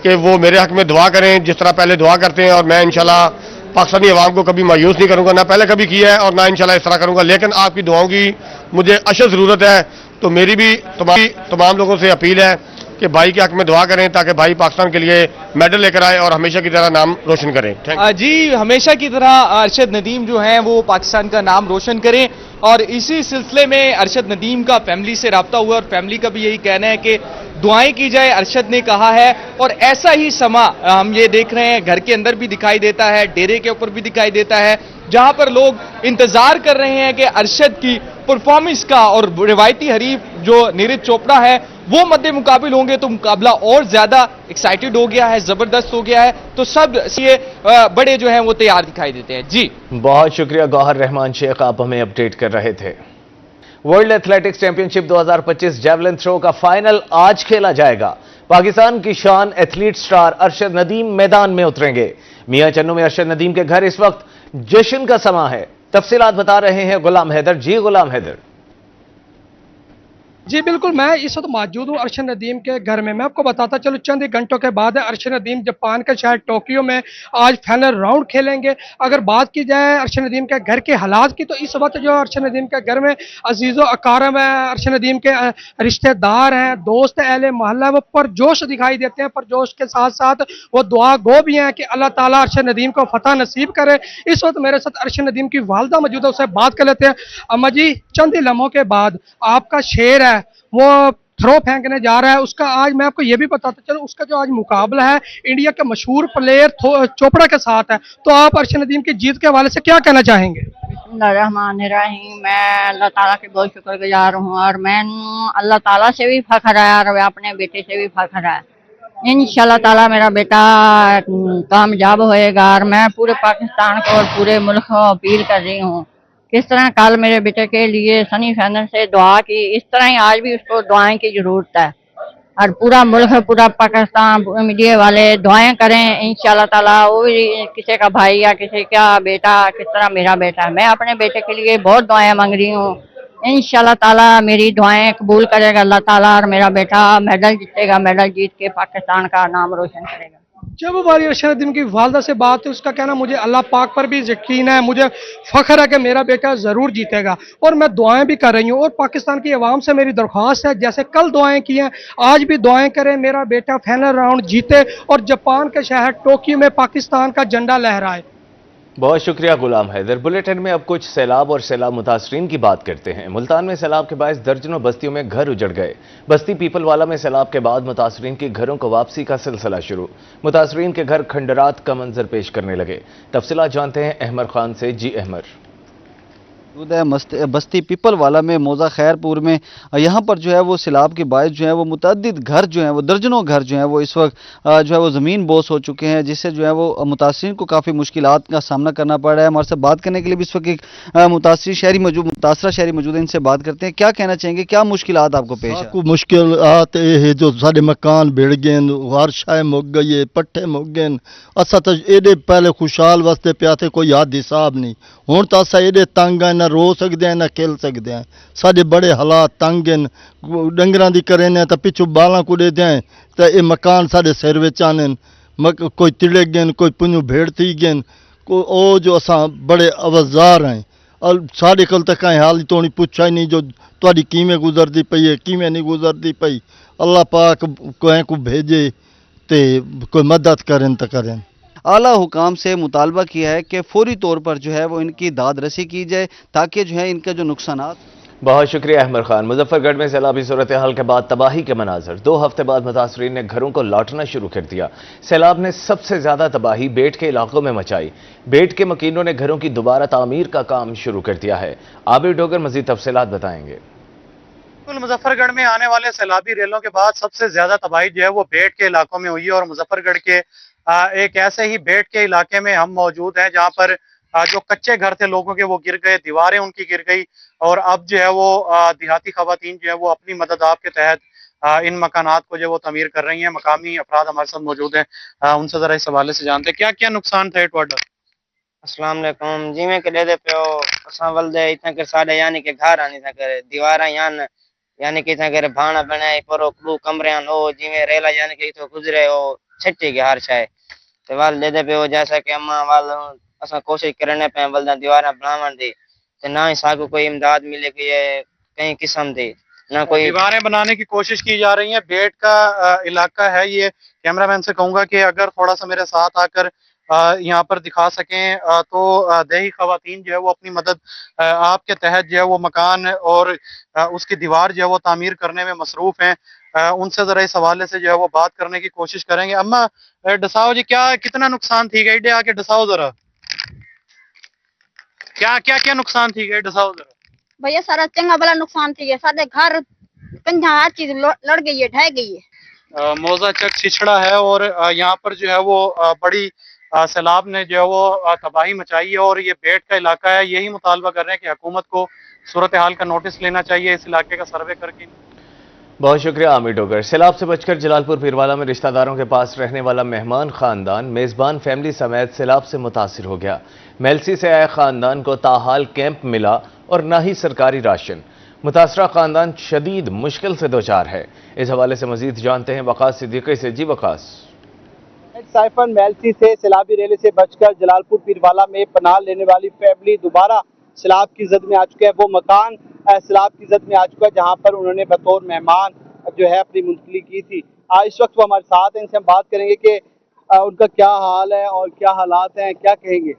कि वो मेरे हक में दुआ करें जिस तरह पहले दुआ करते हैं और मैं इंशाल्लाह पाकिस्तानी अवाम को कभी मायूस नहीं करूंगा, ना पहले कभी किया है और ना इंशाल्लाह इस तरह करूंगा, लेकिन आपकी दुआओं की मुझे अशद ज़रूरत है। तो मेरी भी तमाम लोगों से अपील है कि भाई के हक में दुआ करें ताकि भाई पाकिस्तान के लिए मेडल लेकर आए और हमेशा की तरह नाम रोशन करें। जी, हमेशा की तरह अरशद नदीम जो हैं वो पाकिस्तान का नाम रोशन करें और इसी सिलसिले में अरशद नदीम का फैमिली से रब्ता हुआ और फैमिली का भी यही कहना है कि दुआएं की जाए, अरशद ने कहा है। और ऐसा ही समा हम ये देख रहे हैं, घर के अंदर भी दिखाई देता है, डेरे के ऊपर भी दिखाई देता है, जहां पर लोग इंतजार कर रहे हैं कि अरशद की परफॉर्मेंस का और रिवायती हरीफ जो नीरज चोपड़ा है वो मद्दे मुकाबिल होंगे तो मुकाबला और ज्यादा एक्साइटेड हो गया है, जबरदस्त हो गया है। तो सब ये बड़े जो हैं वो तैयार दिखाई देते हैं। जी, बहुत शुक्रिया गौहर रहमान शेख, आप हमें अपडेट कर रहे थे। World athletics championship 2025 javelin throw का फाइनल आज खेला जाएगा। पाकिस्तान की शान एथलीट स्टार अरशद नदीम मैदान में उतरेंगे। मियां चन्नू में अरशद नदीम के घर इस वक्त जश्न का समा है। तफसीलात बता रहे हैं गुलाम हैदर। जी गुलाम हैदर। जी बिल्कुल, मैं इस वक्त मौजूद हूँ अरशद नदीम के घर में। मैं आपको बताता चलूँ, चंद ही घंटों के बाद अरशद नदीम जापान के शहर टोक्यो में आज फाइनल राउंड खेलेंगे। अगर बात की जाए अरशद नदीम के घर के हालात की तो इस वक्त जो अरशद नदीम के घर में अजीज़ो अकारम है, अरशद नदीम के रिश्तेदार हैं, दोस्त अहले मोहल्ला, वो परजोश दिखाई देते हैं। परजोश के साथ साथ वो दुआ गो भी हैं कि अल्लाह ताला अरशद नदीम को फतह नसीब करे। इस वक्त मेरे साथ अरशद नदीम की वालदा मौजूद है, उससे बात कर लेते हैं। अम्मा जी, चंद ही लम्हों के बाद आपका शेर है वो थ्रो फेंकने जा रहा है, उसका आज मैं आपको ये भी बताता चलूं, उसका जो आज मुकाबला है इंडिया के मशहूर प्लेयर चोपड़ा के साथ है। तो आप अरशद नदीम की जीत के हवाले से क्या कहना चाहेंगे? बिस्मिल्लाहिर्रहमानिर्रहीम। मैं अल्लाह ताला के बहुत शुक्रगुजार हूँ और मैं अल्लाह ताला से भी फख्र है और अपने बेटे से भी फख्र है। इंशाल्लाह ताला मेरा बेटा कामयाब होएगा और मैं पूरे पाकिस्तान को और पूरे मुल्क को अपील कर रही हूँ किस तरह कल मेरे बेटे के लिए सेमीफाइनल से दुआ की, इस तरह ही आज भी उसको दुआएं की जरूरत है और पूरा मुल्क, पूरा पाकिस्तान, मीडिया वाले दुआएं करें। इंशाल्लाह ताला वो भी किसी का भाई या किसी का बेटा किस तरह मेरा बेटा, मैं अपने बेटे के लिए बहुत दुआएं मांग रही हूँ। इंशाल्लाह ताला मेरी दुआएं कबूल करेगा अल्लाह ताला और मेरा बेटा मेडल जीतेगा, मेडल जीत के पाकिस्तान का नाम रोशन करेगा। जब हमारी अरशद नदीम की वालदा से बात है, उसका कहना मुझे अल्लाह पाक पर भी यकीन है, मुझे फख्र है कि मेरा बेटा ज़रूर जीतेगा और मैं दुआएं भी कर रही हूँ। और पाकिस्तान की आवाम से मेरी दरख्वास्त है, जैसे कल दुआएं की हैं आज भी दुआएं करें, मेरा बेटा फाइनल राउंड जीते और जापान के शहर टोक्यो में पाकिस्तान का झंडा लहराए। बहुत शुक्रिया गुलाम हैदर। बुलेटिन में अब कुछ सैलाब और सैलाब मुतासरीन की बात करते हैं। मुल्तान में सैलाब के बायस दर्जनों बस्तियों में घर उजड़ गए। बस्ती पीपलवाला में सैलाब के बाद मुतासरीन की घरों को वापसी का सिलसिला शुरू। मुतासरीन के घर खंडरात का मंजर पेश करने लगे। तफसीलात जानते हैं अहमर खान से। जी अहमर। बस्ती पीपलवाला में मौजा खैरपुर में यहाँ पर जो है वो सैलाब के बायस जो है वो मुतअद्दिद घर जो है वो दर्जनों घर जो है वो इस वक्त जो है वो ज़मीन बोस हो चुके हैं, जिससे जो है वो मुतासरीन को काफ़ी मुश्किलात का सामना करना पड़ रहा है। हमारे साथ बात करने के लिए भी इस वक्त एक मुतासरा शहरी मौजूद है, इनसे बात करते हैं। क्या कहना चाहेंगे, क्या मुश्किलात आपको पेश है? मुश्किलात ये है जो सारे मकान बिड़ गए, वारशाएं मुक गई है, पट्टे मुक गए। असा तो एडे पहले खुशहाल वास्ते पिया थे, कोई याद हिसाब नहीं। हुण तो असा एडे तंग है, ना रो सकते हैं ना खेल सकते हैं। साढ़े बड़े हालात तंग हैं, डंगरां दी करें तो पिछू बालां कुड़े दें तो ये मकान साढ़े सिर विच आने। कोई तिड़े गए, कोई पुंजू भेड़ थी गए, ओ जो असा बड़े अवजार हैं। और साढ़े कल तक कहीं हाल तो नहीं पुछा ही नहीं जो तुहाडी किवें गुजरती पई है, किवें नहीं गुजरती पई। अल्लाह पाक कोई को भेजे ते कोई मदद करें तो करें। आला हुकाम से मुतालबा किया है कि फौरी तौर पर जो है वो इनकी दाद रसी की जाए ताकि जो है इनका जो नुकसानात। बहुत शुक्रिया अहमर खान। मुजफ्फरगढ़ में सैलाबी सूरत हाल के बाद तबाही के मनाजर। 2 हफ्ते बाद मुतासरीन ने घरों को लौटना शुरू कर दिया। सैलाब ने सबसे ज्यादा तबाही बेट के इलाकों में मचाई। बेट के मकीनों ने घरों की दोबारा तामीर का काम शुरू कर दिया है। आबिर डोगर मजीद तफसीलात बताएंगे। मुजफ्फरगढ़ में आने वाले सैलाबी रेलों के बाद सबसे ज्यादा तबाही जो है वो बेट के इलाकों में हुई है और मुजफ्फरगढ़ के एक ऐसे ही बेट के इलाके में हम मौजूद हैं जहां पर जो कच्चे घर थे लोगों के वो गिर गए, दीवारें उनकी गिर गई और अब जो है वो देहाती खवातीन जो है वो अपनी मदद आप के तहत इन मकानात को जो वो तमीर कर रही हैं। मकामी अफराद हमारे साथ मौजूद हैं, उनसे जरा इस हवाले से जानते हैं क्या क्या नुकसान थे टोटल। अस्सलाम वालेकुम। जिमें के दे पे असा वलदे इतना कर साडे यानी के घर आनी था कर दीवारा यानी कि इतना कर भाना बनाए परो क्रू कमरे हो जिमें रेला यानी कि तो गुजरे हो छट्टी के हर शाय ते वाल दे पे हो जैसा कि अम्मा वाल असा कोशिश करने पे वलदा दीवारा बनावन दी ते ना ही साको कोई इमदाद मिले कि ये कहीं किस्म दी ना कोई दीवारें बनाने की कोशिश की जा रही है। बेट का इलाका है ये। कैमरामैन से कहूंगा कि अगर थोड़ा सा मेरे साथ आकर यहाँ पर दिखा सकें तो देही खवातीन जो है वो अपनी मदद आपके तहत जो है वो मकान और उसकी दीवार जो है वो तामीर करने में मसरूफ हैं। उनसे जरा इस हवाले से जो है वो बात करने की कोशिश करेंगे। अम्मा डसाओ जी, क्या कितना नुकसान थी गई? आके डसाओ जरा, क्या नुकसान थी गई? डसाओ जरा भैया। सारा चंगा बड़ा नुकसान थी गया, सारे घर पंजा हर चीज लड़ गई है, ढह गई है। मौजा चक छिछड़ा है और यहाँ पर जो है वो बड़ी सैलाब ने जो है वो तबाही मचाई है और ये बेट का इलाका है। यही मुतालबा कर रहे हैं कि हुकूमत को सूरत हाल का नोटिस लेना चाहिए, इस इलाके का सर्वे करके। बहुत शुक्रिया आमिर डोगर। सैलाब से बचकर जलालपुर पीरवाला में रिश्तेदारों के पास रहने वाला मेहमान खानदान मेजबान फैमिली समेत सैलाब से मुतासिर हो गया। मेलसी से आए खानदान को ताहाल कैंप मिला और न ही सरकारी राशन। मुतासरा खानदान शदीद मुश्किल से दोचार है। इस हवाले से मजीद जानते हैं वकास सिद्दीकी से। जी वकास। साइफन मेलसी से सैलाबी रैली से बचकर जलालपुर पीरवाला में पनाह लेने वाली फैमिली दोबारा सैलाब की जद में आ चुका है। वो मकान सैलाब की जद में आ चुका है जहां पर उन्होंने बतौर मेहमान जो है अपनी मुंतकली की थी। इस वक्त वो हमारे साथ हैं, इनसे हम बात करेंगे कि उनका क्या हाल है और क्या हालात हैं, क्या कहेंगे।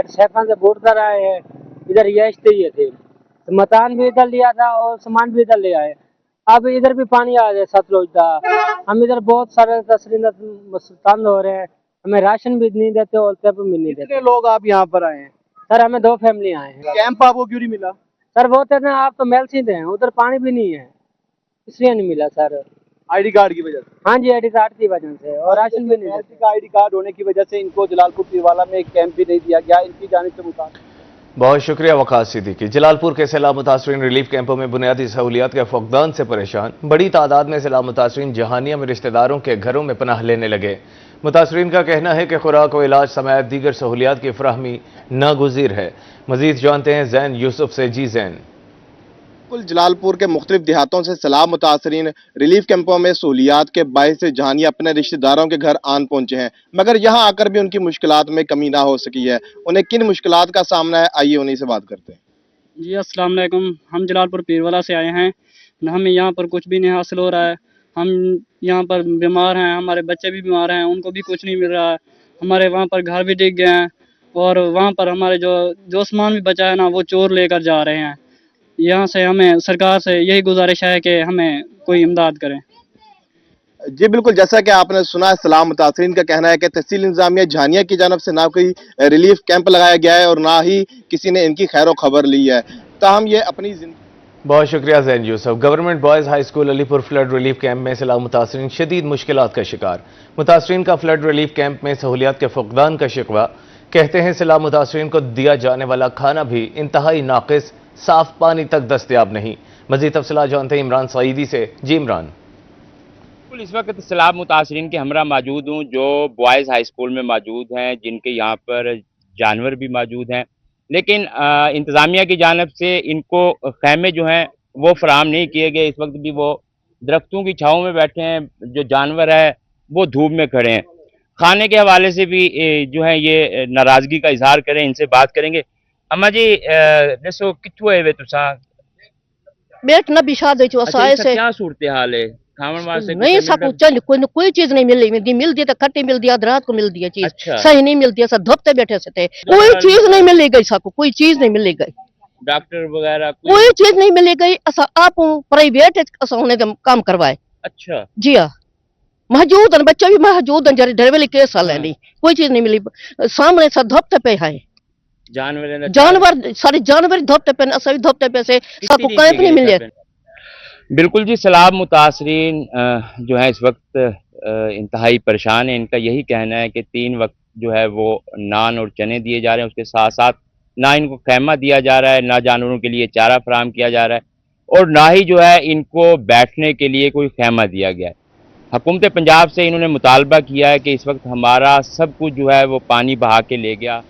सैफन से बोर्डर आए हैं, इधर रिहाइश ही थे, मकान भी इधर लिया था और सामान भी इधर ले आए। अब इधर भी पानी आ जाए सतलुज का, हम इधर बहुत सारे तंग हो रहे हैं। हमें राशन भी नहीं देते और कैंप भी नहीं देते। कितने लोग आप यहाँ पर आए हैं? सर हमें 2 फैमिली आए हैं। कैंप आपको क्यों नहीं मिला? सर बोलते थे आप तो मेलसी हैं, उधर पानी भी नहीं है इसलिए नहीं मिला सर। आईडी कार्ड की वजह से? हाँ जी, आईडी कार्ड की वजह से और राशन भी नहीं। मेलसी का आईडी कार्ड होने की वजह से इनको जलालपुर पीरवाला में एक कैंप भी नहीं दिया गया इनकी जानिब से मुताबिक। बहुत शुक्रिया वकास सिद्दीकी। जलालपुर के सैलाब मुतासरीन रिलीफ कैंपों में बुनियादी सहूलियात के फुकदान से परेशान। बड़ी तादाद में सैलाब मुतासरीन जहानिया में रिश्तेदारों के घरों में पनाह लेने लगे। मुतासरीन का कहना है कि खुराक व इलाज समेत दीगर सहूलियात की फराहमी नागुज़ीर है। मजीद जानते हैं जैन यूसुफ से। जी जैन। कुल जलालपुर के मुख्तलिफ देहातों से सैलाब मुतासरीन रिलीफ कैंपों में सहूलियात के बायस से जहानिया अपने रिश्तेदारों के घर आन पहुंचे हैं, मगर यहाँ आकर भी उनकी मुश्किलात में कमी ना हो सकी है। उन्हें किन मुश्किलात का सामना है, आइए उन्हीं से बात करते हैं। जी अस्सलाम वालेकुम। हम जलालपुर पीरवाला से आए हैं, हमें यहाँ पर कुछ भी नहीं हासिल हो रहा है। हम यहाँ पर बीमार हैं, हमारे बच्चे भी बीमार हैं, उनको भी कुछ नहीं मिल रहा है। हमारे वहाँ पर घर भी डिग गए हैं और वहाँ पर हमारे जो सामान भी बचा है ना वो चोर लेकर जा रहे हैं। यहाँ से हमें सरकार से यही गुजारिश है कि हमें कोई इमदाद करें। जी बिल्कुल, जैसा कि आपने सुना, सलाम मुतासरीन का कहना है कि तहसील इंतजामिया झानिया की जानब से ना कोई रिलीफ कैंप लगाया गया है और ना ही किसी ने इनकी खैर खबर ली है। ताहम ये अपनी बहुत शुक्रिया Jain Yusuf. Government boys high school Alipur flood relief camp में सैलाब मुतासरीन शदीद मुश्किलात का शिकार। मुतासरीन का फ्लड रिलीफ कैंप में सहूलियात के फुकदान का शिकवा। कहते हैं सैलाब मुतासरीन को दिया जाने वाला खाना भी इंतहाई नाकिस, साफ पानी तक दस्तयाब नहीं। मजीद तफसीलात जानते हैं इमरान सईदी से। जी इमरान। इस वक्त सैलाब मुतासरीन के हमरा मौजूद हूँ जो बॉयज़ हाई स्कूल में मौजूद हैं, जिनके यहाँ पर जानवर भी मौजूद हैं, लेकिन इंतज़ामिया की जानब से इनको खैमे जो हैं वो फराहम नहीं किए गए। इस वक्त भी वो दरख्तों की छाँव में बैठे हैं, जो जानवर है वो धूप में खड़े हैं। खाने के हवाले से भी जो है ये नाराज़गी का इजहार करें, इनसे बात करेंगे। अम्मा जी दसो कित्थों आए वे तुसा? बेट न बिछा दे अच्छा, क्या सूरत हाल है? खावन वास्ते नहीं सकू चल कोई चीज नहीं मिलती तो खट्टी मिलती है, रात को मिलती है चीज। अच्छा। सही नहीं मिलती है, सब धोपते बैठे से थे। कोई चीज नहीं मिली गई सकू, कोई चीज नहीं मिली गई, डॉक्टर वगैरह कोई चीज नहीं मिली गई। असा आप प्राइवेट असा उन्हें काम करवाए। अच्छा जी हाँ, मौजूद हैं बच्चे भी मौजूद हैं, जरे डरवेली केस हाल है नहीं, कोई चीज नहीं मिली। सामने सब धोपते पे है जानवर, सारे जानवर धोपते पे, असा भी धोपते पे से सबको कैंप नहीं मिले। बिल्कुल जी, सैलाब मुतासरीन जो है इस वक्त इंतहाई परेशान है। इनका यही कहना है कि 3 वक्त जो है वो नान और चने दिए जा रहे हैं, उसके साथ साथ ना इनको खैमा दिया जा रहा है, ना जानवरों के लिए चारा फराहम किया जा रहा है, और ना ही जो है इनको बैठने के लिए कोई खैमा दिया गया है। हुकूमत पंजाब से इन्होंने मुतालबा किया है कि इस वक्त हमारा सब कुछ जो है वो पानी बहा के ले गया।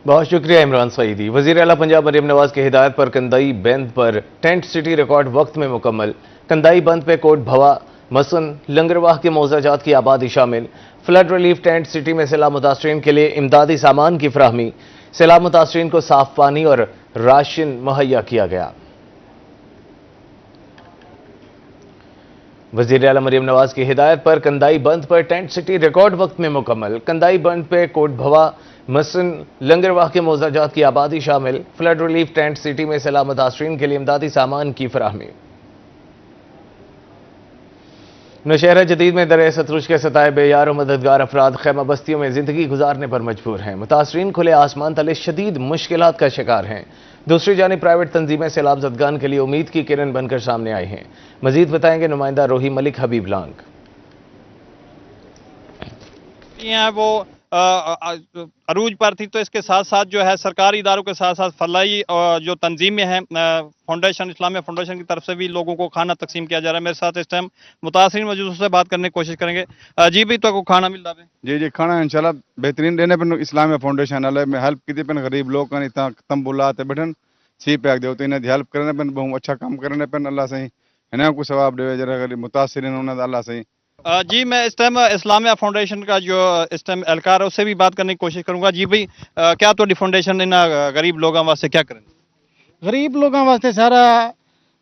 बहुत शुक्रिया इमरान सईदी। वज़ीर आला पंजाब मरीम नवाज की हिदायत पर कंदाई बंद पर टेंट सिटी रिकॉर्ड वक्त में मुकम्मल। कंदाई बंद पे कोट भवा, मसन, लंगरवाह के मौजाजात की आबादी शामिल। फ्लड रिलीफ टेंट सिटी में सैलाब मुतासरीन के लिए इमदादी सामान की फराहमी। सैलाब मुतासरीन को साफ पानी और राशन मुहैया किया गया। वज़ीर आला मरीम नवाज की हिदायत पर कंदाई बंद पर टेंट सिटी रिकॉर्ड वक्त में मुकम्मल। कंदाई बंद पे कोट भवा, मसन, लंगरवाह के मौजाजात की आबादी शामिल। फ्लड रिलीफ टेंट सिटी में सैलाब मुतासरीन के लिए इमदादी सामान की फराहमी। नौशहरा जदीद में दरिया सतलुज के सताए बेयार और मददगार अफराद खैमा बस्तियों में जिंदगी गुजारने पर मजबूर हैं। मुतासरीन खुले आसमान तले शदीद मुश्किलात का शिकार हैं। दूसरी जानिब प्राइवेट तंजीमें सैलाब ज़दगान के लिए उम्मीद की किरण बनकर सामने आई हैं। मजीद बताएंगे नुमाइंदा रोही मलिक हबीब लांग। वो अरूज पर थी, तो इसके साथ साथ जो है सरकारी इदारों के साथ साथ फलाई जो तंजीमें हैं, फाउंडेशन, इस्लामिया फाउंडेशन की तरफ से भी लोगों को खाना तकसीम किया जा रहा है। मेरे साथ इस टाइम मुतासरीन मौजूद, उससे बात करने की कोशिश करेंगे। जी भाई, तो खाना मिल रहा है? जी जी, खाना इंशाल्लाह बेहतरीन देने पर इस्लामिया फाउंडेशन वाले में हेल्प की पे गरीब लोग इतना तंबुलाते बैठन सी पैक दे, तो इन्हें हेल्प करने पर बहुत अच्छा काम करने पर अल्लाह सही इन्हें को सवाब दे, जरा मुतासरीन उन्हें अल्लाह सही। जी, मैं इस टाइम इस्लामिया फाउंडेशन का जो इस टाइम एहलकार है उससे भी बात करने की कोशिश करूंगा। जी भाई, क्या तो फाउंडेशन इन गरीब लोगों वास्ते क्या करें? गरीब लोगों वास्ते सारा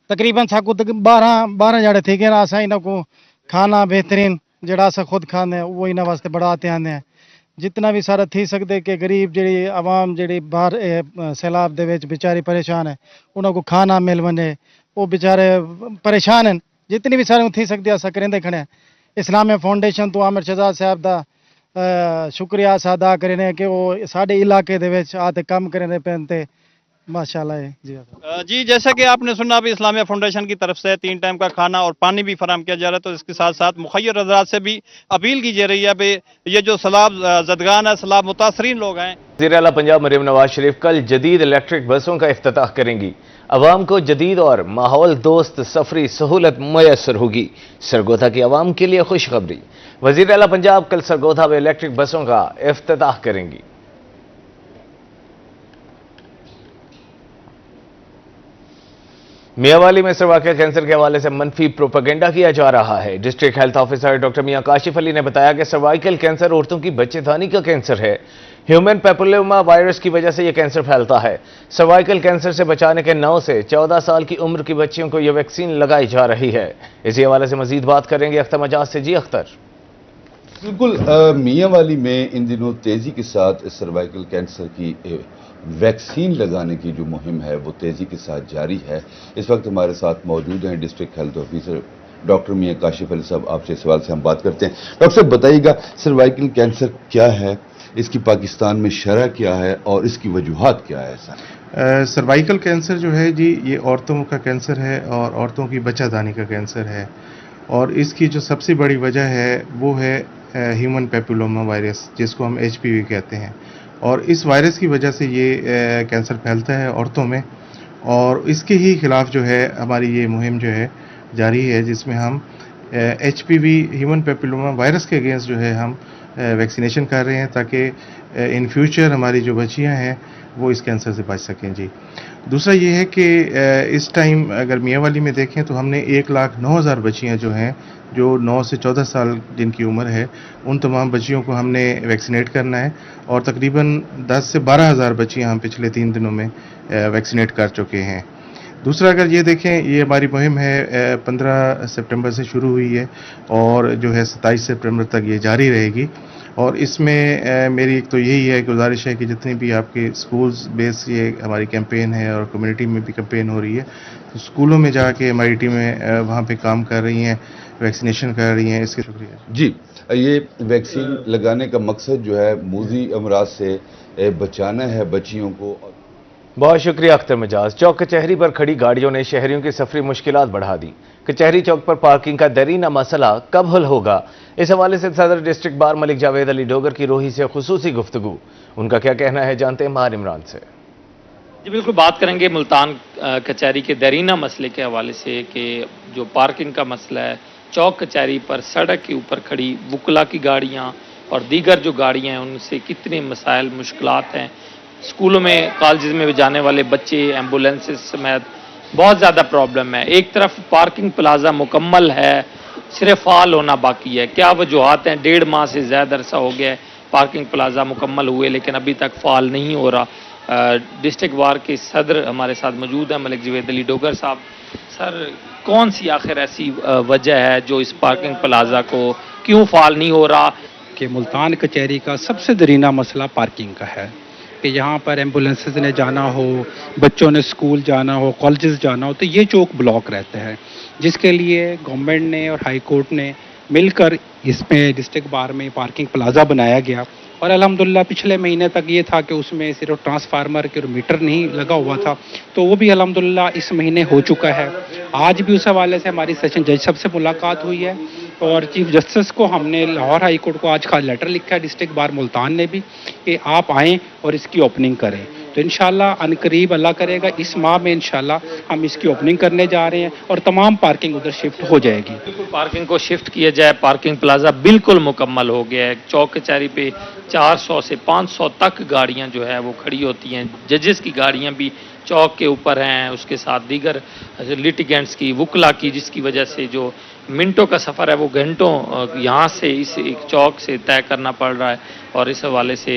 तकरीबन साकू 12 जड़े थे कि असा इन्हों को खाना बेहतरीन जड़ा असा खुद खाने वो इन्हों वास्ते बड़ा ध्यान है। जितना भी सारा थी सकते कि गरीब जी आवाम जी बाहर सैलाब दे विच बेचारी परेशान है, उन्होंने को खाना मिल वने, वो बेचारे परेशान हैं। जितनी भी सारे थी सकती असा करेंदे खड़े। इस्लामिया फाउंडेशन तो आमिर शहजाद साहब का शुक्रिया अदा करें कि वो साढ़े इलाके दे विच आते काम करें पे माशाल्लाह है। जी, जैसा कि आपने सुना, अभी इस्लामिया फाउंडेशन की तरफ से 3 टाइम का खाना और पानी भी फराहम किया जा रहा है, तो इसके साथ साथ मुखय्यर हज़रात से भी अपील की जा रही है भाई ये जो सैलाब ज़दगान है, सैलाब मुतासरीन लोग हैं। वज़ीर आला पंजाब मरीम नवाज शरीफ कल जदीद इलेक्ट्रिक बसों का इफ्तिताह करेंगी। अवाम को जदीद और माहौल दोस्त सफरी सहूलत मैसर होगी। सरगोधा की अवाम के लिए खुशखबरी। वज़ीर आला पंजाब कल सरगोधा में इलेक्ट्रिक बसों का इफ्तिताह करेंगी। मियांवाली में सर्वाइकल कैंसर के हवाले से मनफी प्रोपेगेंडा किया जा रहा है। डिस्ट्रिक्ट हेल्थ ऑफिसर डॉक्टर मियां काशिफ अली ने बताया कि सर्वाइकल कैंसर औरतों की बच्चेदानी का कैंसर है। ह्यूमन पैपिलोमा वायरस की वजह से यह कैंसर फैलता है। सर्वाइकल कैंसर से बचाने के 9 से 14 साल की उम्र की बच्चियों को यह वैक्सीन लगाई जा रही है। इसी हवाले से मजीद बात करेंगे अख्तर मजाज से। जी अख्तर। بالکل میاں والی میں ان دنوں تیزی کے ساتھ سروائیکل کینسر کی ویکسین لگانے کی جو مہم ہے وہ تیزی کے ساتھ جاری ہے. اس وقت ہمارے ساتھ موجود ہیں ڈسٹرکٹ ہیلتھ آفیسر ڈاکٹر میاں کاشف علی صاحب. آپ سے سوال سے ہم بات کرتے ہیں. ڈاکٹر صاحب بتائیے گا سروائیکل کینسر کیا ہے, اس کی پاکستان میں شرح کیا ہے اور اس کی وجوہات کیا ہے؟ سروائیکل کینسر جو ہے جی یہ عورتوں کا کینسر ہے اور عورتوں کی بچہ دانی کا کینسر ہے, اور اس کی جو سب سے بڑی وجہ ہے وہ ہے ہیومن پیپولوما وائرس, جس کو ہم HPV کہتے ہیں. اور اس وائرس کی وجہ سے یہ کینسر پھیلتا ہے عورتوں میں, اور اس کے ہی خلاف جو ہے ہماری یہ مہم جو ہے جاری ہے, جس میں ہم HPV ہیومن پیپولوما وائرس کے اگینسٹ جو ہے ہم ویکسینیشن کر رہے ہیں تاکہ ان فیوچر ہماری جو بچیاں ہیں وہ اس کینسر سے بچ سکیں جی. دوسرا یہ ہے کہ اس ٹائم اگر میاں والی میں دیکھیں تو ہم نے 1,09,000 بچیاں جو ہیں جو 9 سے 14 سال جن کی عمر ہے ان تمام بچیوں کو ہم نے ویکسینیٹ کرنا ہے, اور تقریباً 10 سے 12,000 بچیاں ہم پچھلے 3 دنوں میں ویکسینیٹ کر چکے ہیں. دوسرا اگر یہ دیکھیں یہ ہماری مہم ہے 15 سپٹمبر سے شروع ہوئی ہے اور جو ہے 27 سپٹمبر تک یہ جاری رہے گی. اور اس میں میری ایک تو یہی ہے گزارش ہے کہ جتنی بھی آپ کے سکولز بیس یہ ہماری کیمپین ہے اور کمیونٹی میں بھی کیمپین ہو رہی ہے, تو سکولوں میں جا کے ہماری ٹیمیں وہاں پہ کام کر رہی ہیں, ویکسینیشن کر رہی ہیں. اس کے شکریہ جی. یہ ویکسین لگانے کا مقصد جو ہے موذی امراض سے بچانا ہے بچیوں کو. بہت شکریہ اختر مجاز. چوک کچہری پر کھڑی گاڑیوں نے شہریوں کی سفری مشکلات بڑھا دی. کچہری چوک پر پارکنگ کا دیرینہ مسئلہ کب حل ہوگا, اس حوالے سے صدر ڈسٹرکٹ بار ملک جاوید علی ڈوگر کی روحی سے خصوصی گفتگو. ان کا کیا کہنا ہے جانتے ہیں ماہر عمران سے. جی بالکل بات کریں گے ملتان کچہری کے دیرینہ مسئلے کے حوالے سے کہ جو پارکنگ کا مسئلہ ہے چوک کچہری پر سڑک کے اوپر کھڑی وکلا کی گاڑیاں اور دیگر جو گاڑیاں ہیں ان سے کتنے مسائل مشکلات ہیں. اسکولوں میں کالجز میں جانے والے بچے ایمبولینسز سمیت بہت زیادہ پرابلم ہے. ایک طرف پارکنگ پلازا مکمل ہے, صرف فعال ہونا باقی ہے. کیا وجوہات ہیں؟ 1.5 ماہ سے زیادہ عرصہ ہو گیا ہے پارکنگ پلازا مکمل ہوئے لیکن ابھی تک فعال نہیں ہو رہا. ڈسٹرکٹ بار کے صدر ہمارے ساتھ موجود ہیں ملک جاوید علی ڈوگر صاحب. سر کون سی آخر ایسی وجہ ہے جو اس پارکنگ پلازا کو کیوں فعال نہیں ہو رہا؟ کہ ملتان کچہری کا سب سے درینہ مسئلہ پارکنگ کا ہے کہ یہاں پر ایمبولینسز نے جانا ہو, بچوں نے اسکول جانا ہو, کالجز جانا ہو تو یہ چوک بلاک رہتا ہے, جس کے لیے گورنمنٹ نے اور ہائی کورٹ نے مل کر اس میں ڈسٹرکٹ بار میں پارکنگ پلازا بنایا گیا. اور الحمدللہ پچھلے مہینے تک یہ تھا کہ اس میں صرف ٹرانسفارمر کے میٹر نہیں لگا ہوا تھا, تو وہ بھی الحمدللہ اس مہینے ہو چکا ہے. آج بھی اس حوالے سے ہماری سیشن جج صاحب سے ملاقات ہوئی ہے اور چیف جسٹس کو ہم نے لاہور ہائی کورٹ کو آج کا لیٹر لکھا ہے ڈسٹرکٹ بار ملتان نے بھی کہ آپ آئیں اور اس کی اوپننگ کریں. تو انشاءاللہ ان قریب اللہ کرے گا اس ماہ میں انشاءاللہ ہم اس کی اوپننگ کرنے جا رہے ہیں اور تمام پارکنگ ادھر شفٹ ہو جائے گی. پارکنگ کو شفٹ کیا جائے. پارکنگ پلازا بالکل مکمل ہو گیا ہے. چوک کچہری پہ 400 سے 500 تک گاڑیاں جو ہے وہ کھڑی ہوتی ہیں. ججز کی گاڑیاں بھی چوک کے اوپر ہیں, اس کے ساتھ دیگر لیٹیگنٹس کی, وکلا کی, جس کی وجہ سے جو منٹوں کا سفر ہے وہ گھنٹوں یہاں سے اس ایک چوک سے طے کرنا پڑ رہا ہے. اور اس حوالے سے